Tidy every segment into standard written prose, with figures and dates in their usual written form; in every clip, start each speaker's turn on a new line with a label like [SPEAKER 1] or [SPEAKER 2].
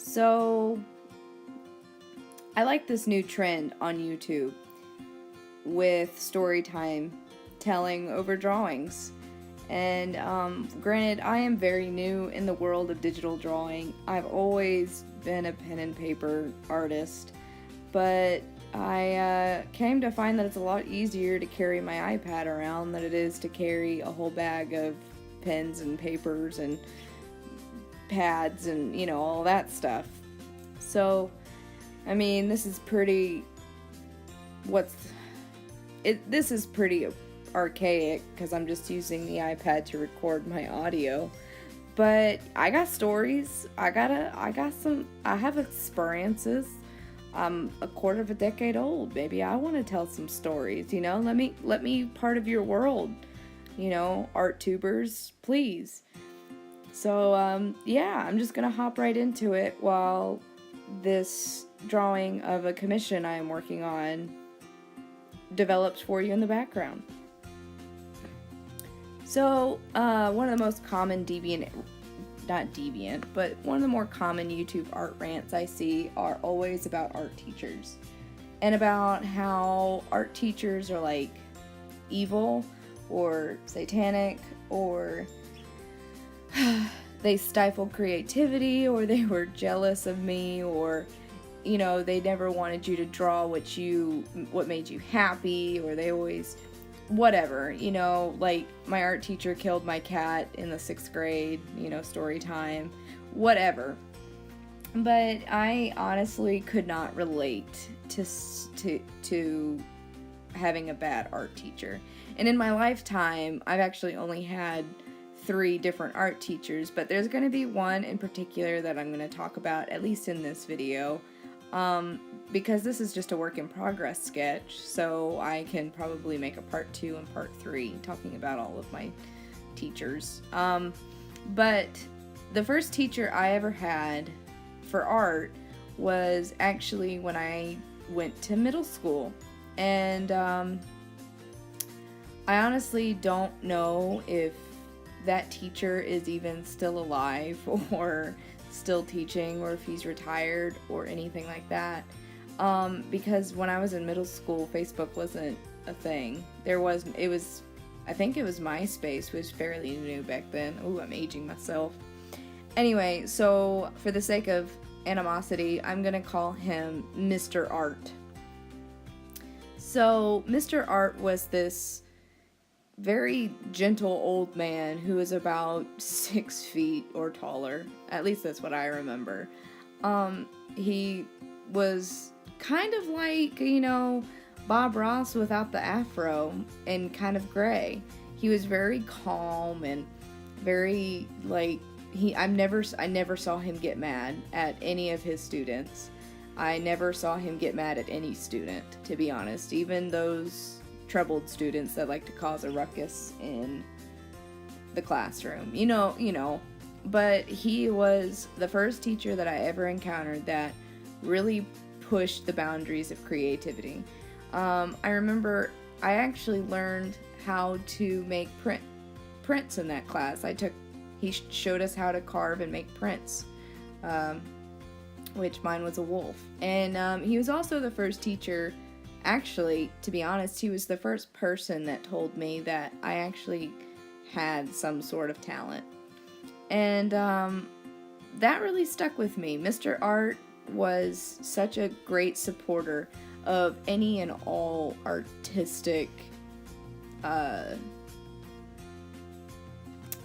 [SPEAKER 1] So, I like this new trend on YouTube with story time telling over drawings. And granted, I am very new in the world of digital drawing. I've always been a pen and paper artist, but I came to find that it's a lot easier to carry my iPad around than it is to carry a whole bag of pens and papers and pads and, all that stuff. So, I mean, this is pretty archaic because I'm just using the iPad to record my audio. But I got stories. I have experiences. I'm a quarter of a decade old. Maybe I want to tell some stories, Let me part of your world, art tubers, please. So, I'm just gonna hop right into it while this drawing of a commission I am working on develops for you in the background. So, one of the most common one of the more common YouTube art rants I see are always about art teachers. And about how art teachers are like evil or satanic, or they stifled creativity, or they were jealous of me, or they never wanted you to draw what made you happy, or they always whatever, like my art teacher killed my cat in the 6th grade, story time, whatever. But I honestly could not relate to having a bad art teacher. And in my lifetime, I've actually only had 3 different art teachers, but there's going to be one in particular that I'm going to talk about, at least in this video, because this is just a work in progress sketch, so I can probably make a part 2 and part 3 talking about all of my teachers. But the first teacher I ever had for art was actually when I went to middle school, and I honestly don't know if that teacher is even still alive or still teaching, or if he's retired or anything like that. Because when I was in middle school, Facebook wasn't a thing. I think it was MySpace, was fairly new back then. Ooh, I'm aging myself. Anyway, so for the sake of animosity, I'm gonna call him Mr. Art. So Mr. Art was this very gentle old man who was about 6 feet or taller. At least that's what I remember. He was kind of like, Bob Ross without the afro and kind of gray. He was very calm and very I never saw him get mad at any of his students. I never saw him get mad at any student, to be honest, even those troubled students that like to cause a ruckus in the classroom, but he was the first teacher that I ever encountered that really pushed the boundaries of creativity. I remember I actually learned how to make prints in that class. He showed us how to carve and make prints, which mine was a wolf. And he was also the first teacher. Actually, to be honest, he was the first person that told me that I actually had some sort of talent. And that really stuck with me. Mr. Art was such a great supporter of any and all artistic,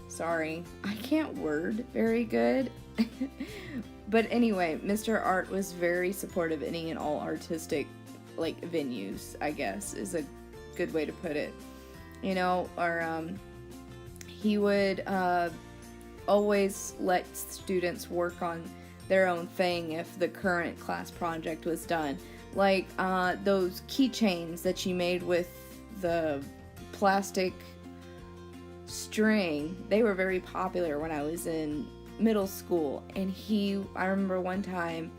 [SPEAKER 1] sorry, I can't word very good. But anyway, Mr. Art was very supportive of any and all artistic venues, I guess, is a good way to put it. He would always let students work on their own thing if the current class project was done. Like those keychains that you made with the plastic string, they were very popular when I was in middle school. And I remember one time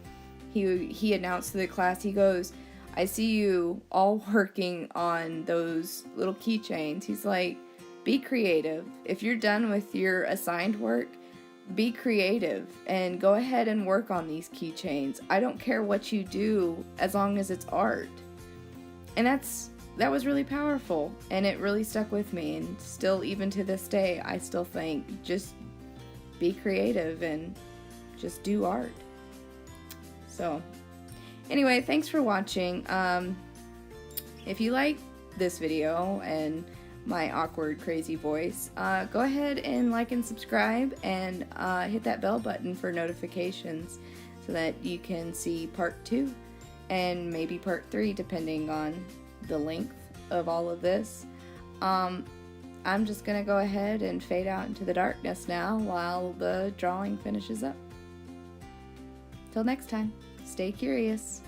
[SPEAKER 1] he announced to the class, he goes, "I see you all working on those little keychains." He's like, "Be creative. If you're done with your assigned work, be creative and go ahead and work on these keychains. I don't care what you do as long as it's art. And that was really powerful, and it really stuck with me, and still, even to this day, I still think just be creative and just do art. So anyway, thanks for watching. If you like this video and my awkward, crazy voice, go ahead and like and subscribe, and hit that bell button for notifications so that you can see part 2 and maybe part 3, depending on the length of all of this. I'm just gonna go ahead and fade out into the darkness now while the drawing finishes up. Till next time, stay curious.